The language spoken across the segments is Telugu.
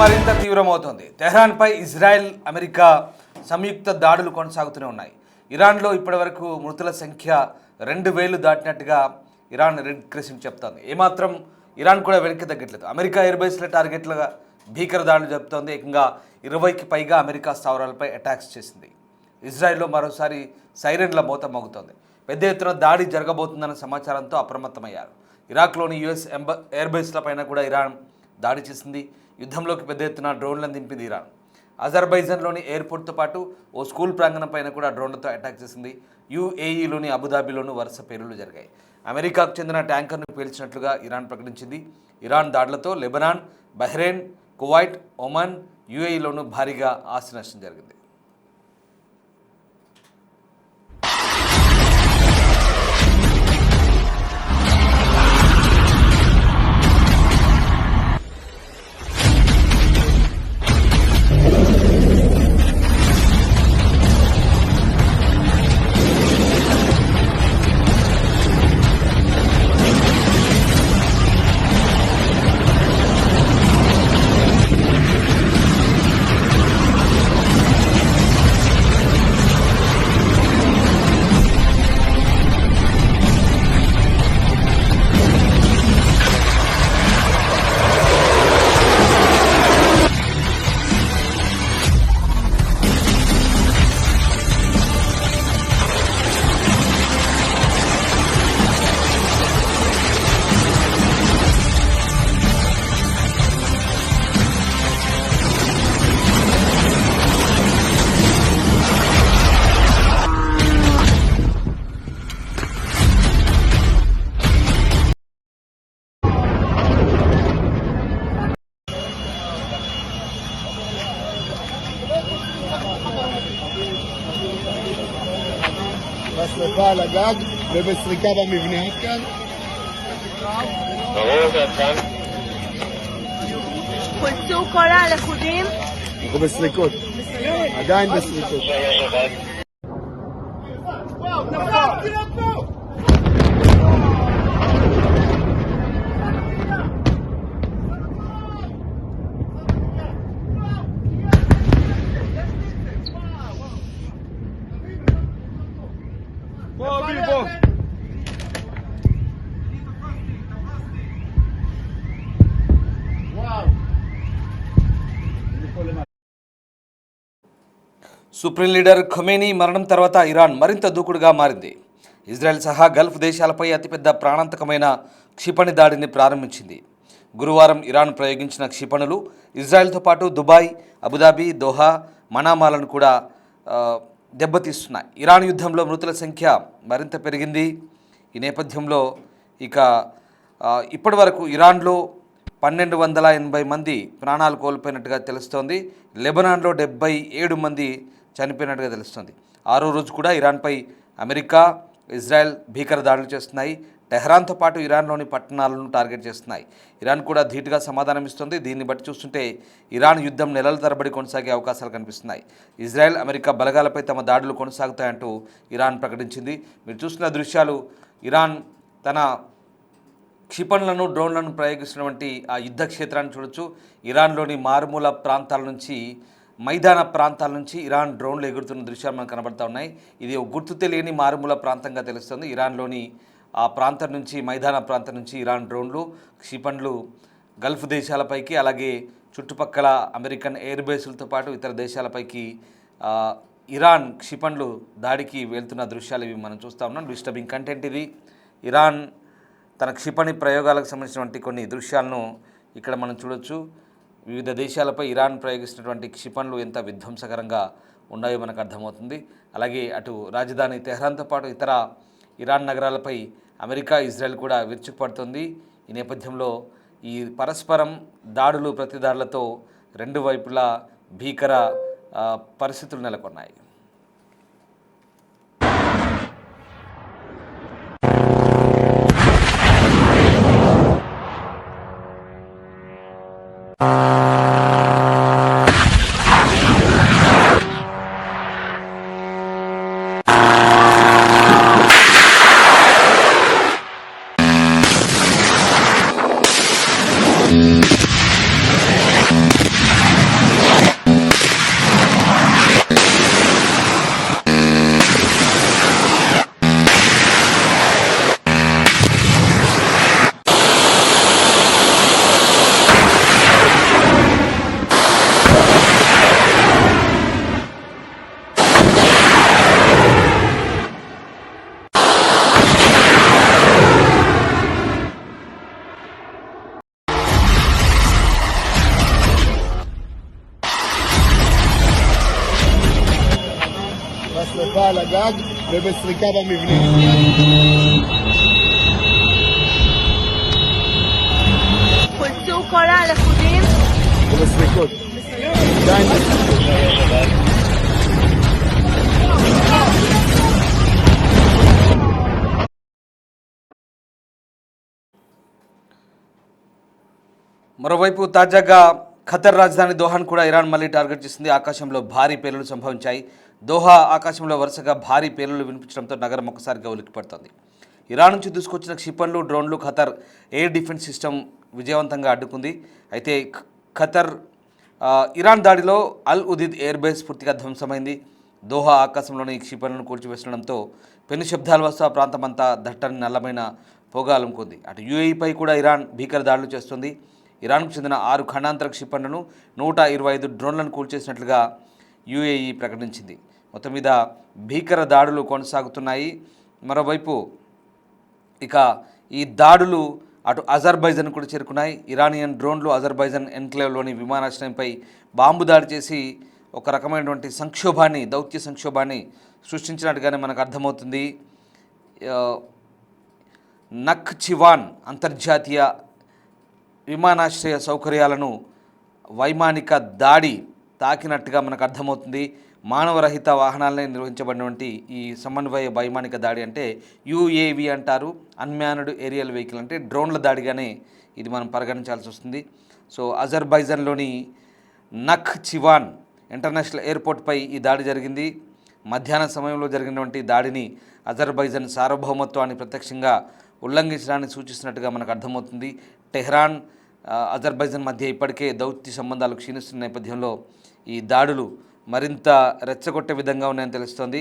మరింత తీవ్రమవుతోంది. తెహ్రాన్పై ఇజ్రాయెల్, అమెరికా సంయుక్త దాడులు కొనసాగుతూనే ఉన్నాయి. ఇరాన్లో ఇప్పటివరకు మృతుల సంఖ్య 2000 దాటినట్టుగా ఇరాన్ రెడ్ క్రిసెంట్ చెప్తోంది. ఏమాత్రం ఇరాన్ కూడా వెనక్కి తగ్గట్లేదు. అమెరికా ఎయిర్ బేస్ల టార్గెట్లుగా భీకర దాడులు జరుపుతోంది. ఏకంగా 20కి పైగా అమెరికా స్థావరాలపై అటాక్స్ చేసింది. ఇజ్రాయెల్లో మరోసారి సైరన్ల మోత మోగుతోంది. పెద్ద ఎత్తున దాడి జరగబోతుందన్న సమాచారంతో అప్రమత్తమయ్యారు. ఇరాక్లోని యుఎస్ ఎయిర్ బేస్లపైన కూడా ఇరాన్ దాడి చేసింది. యుద్ధంలోకి పెద్ద ఎత్తున డ్రోన్లను దింపింది ఇరాన్. అజర్బైజాన్లోని ఎయిర్పోర్ట్తో పాటు ఓ స్కూల్ ప్రాంగణం పైన కూడా డ్రోన్లతో అటాక్ చేసింది. యుఏఈలోని అబుదాబిలోనూ వరుస పేలుళ్లు జరిగాయి. అమెరికాకు చెందిన ట్యాంకర్ను పేల్చినట్లుగా ఇరాన్ ప్రకటించింది. ఇరాన్ దాడులతో లెబనాన్, బహ్రెయిన్, కువైట్, ఒమన్, యుఏఈలోనూ భారీగా ఆస్తి నష్టం జరిగింది. בשרפה על הגג ובסריקה במבנה עד כאן. חולצו כל הלכודים? אנחנו בסריקות. עדיין בסריקות. సుప్రీం లీడర్ ఖొమేనీ మరణం తర్వాత ఇరాన్ మరింత దూకుడుగా మారింది. ఇజ్రాయెల్ సహా గల్ఫ్ దేశాలపై అతిపెద్ద ప్రాణాంతకమైన క్షిపణి దాడిని ప్రారంభించింది. గురువారం ఇరాన్ ప్రయోగించిన క్షిపణులు ఇజ్రాయెల్తో పాటు దుబాయ్, అబుదాబి, దోహా, మనామాలను కూడా దెబ్బతీస్తున్నాయి. ఇరాన్ యుద్ధంలో మృతుల సంఖ్య మరింత పెరిగింది. ఈ నేపథ్యంలో ఇప్పటి వరకు ఇరాన్లో 1280 మంది ప్రాణాలు కోల్పోయినట్టుగా తెలుస్తోంది. లెబనాన్లో 77 మంది చనిపోయినట్టుగా తెలుస్తుంది. 6వ రోజు కూడా ఇరాన్పై అమెరికా, ఇజ్రాయెల్ భీకర దాడులు చేస్తున్నాయి. టెహ్రాన్తో పాటు ఇరాన్లోని పట్టణాలను టార్గెట్ చేస్తున్నాయి. ఇరాన్ కూడా ధీటుగా సమాధానం ఇస్తుంది. దీన్ని బట్టి చూస్తుంటే ఇరాన్ యుద్ధం నెలల తరబడి కొనసాగే అవకాశాలు కనిపిస్తున్నాయి. ఇజ్రాయెల్, అమెరికా బలగాలపై తమ దాడులు కొనసాగుతాయంటూ ఇరాన్ ప్రకటించింది. మీరు చూస్తున్న దృశ్యాలు ఇరాన్ తన క్షిపణులను, డ్రోన్లను ప్రయోగిస్తున్నటువంటి ఆ యుద్ధ క్షేత్రాన్ని చూడొచ్చు. ఇరాన్లోని మారుమూల ప్రాంతాల నుంచి, మైదాన ప్రాంతాల నుంచి ఇరాన్ డ్రోన్లు ఎగురుతున్న దృశ్యాలు మనకు కనబడుతూ ఉన్నాయి. ఇది ఒక గుర్తు తెలియని మారుమూల ప్రాంతంగా తెలుస్తుంది. ఇరాన్లోని ఆ ప్రాంతం నుంచి, మైదాన ప్రాంతం నుంచి ఇరాన్ డ్రోన్లు, క్షిపణులు గల్ఫ్ దేశాలపైకి, అలాగే చుట్టుపక్కల అమెరికన్ ఎయిర్ బేసులతో పాటు ఇతర దేశాలపైకి ఇరాన్ క్షిపణులు దాడికి వెళ్తున్న దృశ్యాలు ఇవి మనం చూస్తూ ఉన్నాం. డిస్టర్బింగ్ కంటెంట్ ఇది. ఇరాన్ తన క్షిపణి ప్రయోగాలకు సంబంధించినటువంటి కొన్ని దృశ్యాలను ఇక్కడ మనం చూడొచ్చు. వివిధ దేశాలపై ఇరాన్ ప్రయోగిస్తున్నటువంటి క్షిపణులు ఎంత విధ్వంసకరంగా ఉన్నాయో మనకు అర్థమవుతుంది. అలాగే అటు రాజధాని తెహ్రాన్తో పాటు ఇతర ఇరాన్ నగరాలపై అమెరికా, ఇజ్రాయెల్ కూడా విరుచుకుపడుతుంది. ఈ నేపథ్యంలో ఈ పరస్పరం దాడులు, ప్రతిదాడులతో రెండు వైపులా భీకర పరిస్థితులు నెలకొన్నాయి. הגג ובסריקה במבנה. חולצו כל הלכודים. ובסריקות. עדיין మరోవైపు తాజాగా ఖతర్ రాజధాని దోహాను కూడా ఇరాన్ మళ్ళీ టార్గెట్ చేసింది. ఆకాశంలో భారీ పేలుళ్లు సంభవించాయి. దోహా ఆకాశంలో వరుసగా భారీ పేలుళ్లు వినిపించడంతో నగరం ఒక్కసారిగా ఉలిక్కిపడుతోంది. ఇరాన్ నుంచి దూసుకొచ్చిన క్షిపణులు, డ్రోన్లు ఖతర్ ఎయిర్ డిఫెన్స్ సిస్టమ్ విజయవంతంగా అడ్డుకుంది. అయితే ఖతర్ ఇరాన్ దాడిలో అల్ ఉదీద్ ఎయిర్ బేస్ పూర్తిగా ధ్వంసమైంది. దోహా ఆకాశంలోని క్షిపణులను కూల్చివేస్తుండడంతో పెను శబ్దాలు వస్తూ ఆ ప్రాంతమంతా దట్టని నల్లమైన పొగ అలుముకుంది. అటు యూఏఈపై కూడా ఇరాన్ భీకర దాడులు చేస్తుంది. ఇరాన్కు చెందిన 6 ఖండాంతర క్షిపణులను 125 డ్రోన్లను కూల్చేసినట్లుగా యూఏఈ ప్రకటించింది. మొత్తం మీద భీకర దాడులు కొనసాగుతున్నాయి. మరోవైపు ఇక ఈ దాడులు అటు అజర్బైజాన్ కూడా చేరుకున్నాయి. ఇరానియన్ డ్రోన్లు అజర్బైజాన్ ఎన్క్లేవ్లోని విమానాశ్రయంపై బాంబు దాడి చేసి ఒక రకమైనటువంటి దౌత్య సంక్షోభాన్ని సృష్టించినట్టుగానే మనకు అర్థమవుతుంది. నఖ్చివాన్ అంతర్జాతీయ విమానాశ్రయ సౌకర్యాలను వైమానిక దాడి తాకినట్టుగా మనకు అర్థమవుతుంది. మానవరహిత వాహనాలనే నిర్వహించబడినటువంటి ఈ సమన్వయ వైమానిక దాడి అంటే యుఏవి అంటారు. అన్మ్యాన్డ్ ఏరియల్ వెహికల్ అంటే డ్రోన్ల దాడిగానే ఇది మనం పరిగణించాల్సి వస్తుంది. సో అజర్బైజాన్లోని నఖ్చివాన్ ఇంటర్నేషనల్ ఎయిర్పోర్ట్పై ఈ దాడి జరిగింది. మధ్యాహ్న సమయంలో జరిగినటువంటి దాడిని అజర్బైజాన్ సార్వభౌమత్వాన్ని ప్రత్యక్షంగా ఉల్లంఘించడాన్ని సూచిస్తున్నట్టుగా మనకు అర్థమవుతుంది. టెహ్రాన్, అజర్బైజాన్ మధ్య ఇప్పటికే దౌత్య సంబంధాలు క్షీణిస్తున్న నేపథ్యంలో ఈ దాడులు మరింత రెచ్చగొట్టే విధంగా ఉన్నాయని తెలుస్తోంది.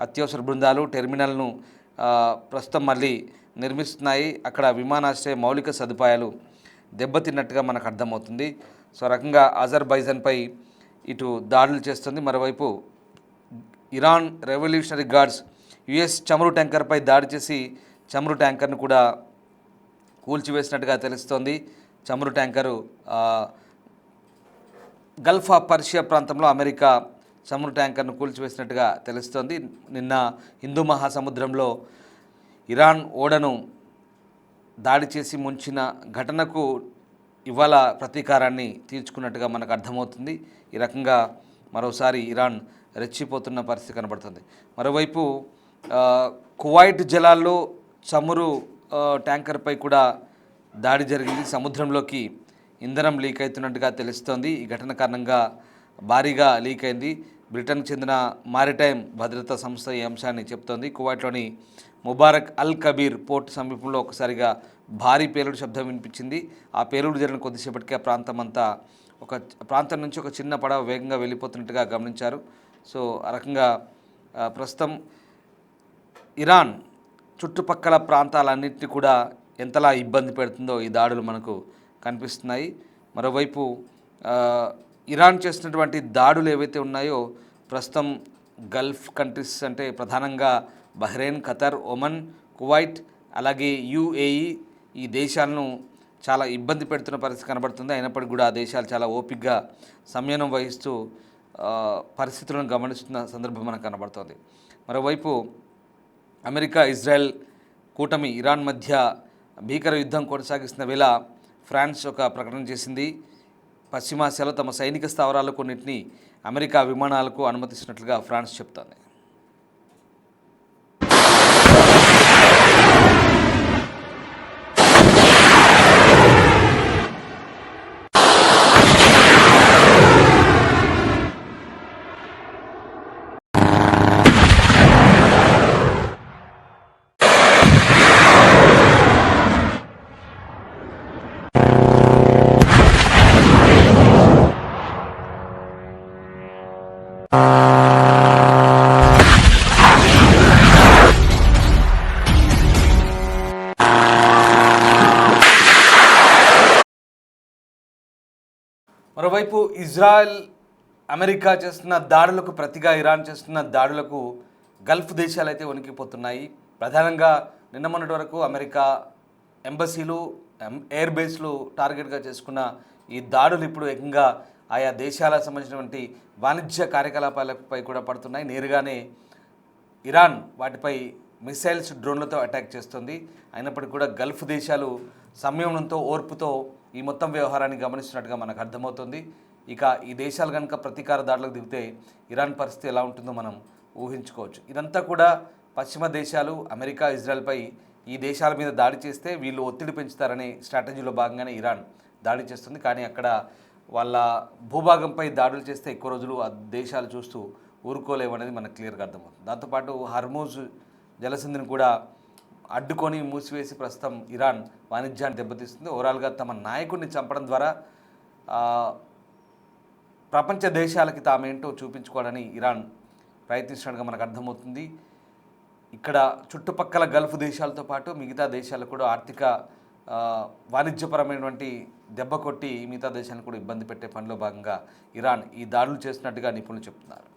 అత్యవసర బృందాలు టెర్మినల్ను ప్రస్తుతం మళ్ళీ నిర్మిస్తున్నాయి. అక్కడ విమానాశ్రయ మౌలిక సదుపాయాలు దెబ్బతిన్నట్టుగా మనకు అర్థమవుతుంది. సో రకంగా అజర్బైజాన్పై ఇటు దాడులు చేస్తుంది. మరోవైపు ఇరాన్ రెవల్యూషనరీ గార్డ్స్ యుఎస్ చమురు ట్యాంకర్పై దాడి చేసి చమురు ట్యాంకర్ను కూడా కూల్చివేసినట్టుగా తెలుస్తోంది. చమురు ట్యాంకరు గల్ఫ్ ఆఫ్ పర్షియా ప్రాంతంలో అమెరికా చమురు ట్యాంకర్ను కూల్చివేసినట్టుగా తెలుస్తోంది. నిన్న హిందూ మహాసముద్రంలో ఇరాన్ ఓడను దాడి చేసి ముంచిన ఘటనకు ఇవాళ ప్రతీకారాన్ని తీర్చుకున్నట్టుగా మనకు అర్థమవుతుంది. ఈ రకంగా మరోసారి ఇరాన్ రెచ్చిపోతున్న పరిస్థితి కనబడుతుంది. మరోవైపు కువైట్ జలాల్లో చమురు ట్యాంకర్పై కూడా దాడి జరిగింది. సముద్రంలోకి ఇంధనం లీక్ అవుతున్నట్టుగా తెలుస్తోంది. ఈ ఘటన కారణంగా భారీగా లీక్ అయింది. బ్రిటన్కు చెందిన మారిటైమ్ భద్రతా సంస్థ ఈ అంశాన్ని చెప్తోంది. కువైట్లోని ముబారక్ అల్ కబీర్ పోర్ట్ సమీపంలో ఒకసారిగా భారీ పేలుడు శబ్దం వినిపించింది. ఆ పేలుడు జరిగిన కొద్దిసేపటికి ఆ ప్రాంతం నుంచి ఒక చిన్న పడవ వేగంగా వెళ్ళిపోతున్నట్టుగా గమనించారు. సో ఆ రకంగా ప్రస్తుతం ఇరాన్ చుట్టుపక్కల ప్రాంతాలన్నింటినీ కూడా ఎంతలా ఇబ్బంది పెడుతుందో ఈ దాడులు మనకు కనిపిస్తున్నాయి. మరోవైపు ఇరాన్ చేసినటువంటి దాడులు ఏవైతే ఉన్నాయో ప్రస్తుతం గల్ఫ్ కంట్రీస్ అంటే ప్రధానంగా బహ్రెయిన్, ఖతర్, ఒమన్, కువైట్ అలాగే యుఏఈ ఈ దేశాలను చాలా ఇబ్బంది పెడుతున్న పరిస్థితి కనబడుతుంది. అయినప్పటికీ కూడా ఆ దేశాలు చాలా ఓపికగా సంయమనం వహిస్తూ పరిస్థితులను గమనిస్తున్న సందర్భం మనకు కనబడుతుంది. మరోవైపు అమెరికా, ఇజ్రాయెల్ కూటమి ఇరాన్ మధ్య భీకర యుద్ధం కొనసాగిస్తున్న వేళ ఫ్రాన్స్ ఒక ప్రకటన చేసింది. పశ్చిమాసియాలో తమ సైనిక స్థావరాలు కొన్నింటిని అమెరికా విమానాలకు అనుమతిస్తున్నట్లుగా ఫ్రాన్స్ చెప్తోంది. మరోవైపు ఇజ్రాయెల్, అమెరికా చేస్తున్న దాడులకు ప్రతిగా ఇరాన్ చేస్తున్న దాడులకు గల్ఫ్ దేశాలు అయితే వణికిపోతున్నాయి. ప్రధానంగా నిన్న మొన్నటి వరకు అమెరికా ఎంబసీలు, ఎయిర్ బేస్లు టార్గెట్గా చేసుకున్న ఈ దాడులు ఇప్పుడు ఏకంగా ఆయా దేశాలకు సంబంధించినటువంటి వాణిజ్య కార్యకలాపాలపై కూడా పడుతున్నాయి. నేరుగానే ఇరాన్ వాటిపై మిసైల్స్ డ్రోన్లతో అటాక్ చేస్తుంది. అయినప్పటికీ కూడా గల్ఫ్ దేశాలు సంయమనంతో ఓర్పుతో ఈ మొత్తం వ్యవహారాన్ని గమనిస్తున్నట్టుగా మనకు అర్థమవుతుంది. ఇక ఈ దేశాలు కనుక ప్రతీకార దాడులకు దిగితే ఇరాన్ పరిస్థితి ఎలా ఉంటుందో మనం ఊహించుకోవచ్చు. ఇదంతా కూడా పశ్చిమ దేశాలు అమెరికా ఇజ్రాయెల్పై ఈ దేశాల మీద దాడి చేస్తే వీళ్ళు ఒత్తిడి పెంచుతారనే స్ట్రాటజీలో భాగంగానే ఇరాన్ దాడి చేస్తుంది. కానీ అక్కడ వాళ్ళ భూభాగంపై దాడులు చేస్తే ఎక్కువ రోజులు ఆ దేశాలు చూస్తూ ఊరుకోలేవనేది మనకు క్లియర్గా అర్థమవుతుంది. దాంతోపాటు హర్మూజ్ జలసంధిని కూడా అడ్డుకొని మూసివేసి ప్రస్తుతం ఇరాన్ వాణిజ్యాన్ని దెబ్బతీస్తుంది. ఓవరాల్గా తమ నాయకుడిని చంపడం ద్వారా ప్రపంచ దేశాలకి తామేంటో చూపించుకోవాలని ఇరాన్ ప్రయత్నిస్తున్నట్టుగా మనకు అర్థమవుతుంది. ఇక్కడ చుట్టుపక్కల గల్ఫ్ దేశాలతో పాటు మిగతా దేశాలకు కూడా ఆర్థిక వాణిజ్యపరమైనటువంటి దెబ్బ కొట్టి మిగతా దేశాలను కూడా ఇబ్బంది పెట్టే పనిలో భాగంగా ఇరాన్ ఈ దాడులు చేస్తున్నట్టుగా నిపుణులు చెప్తున్నారు.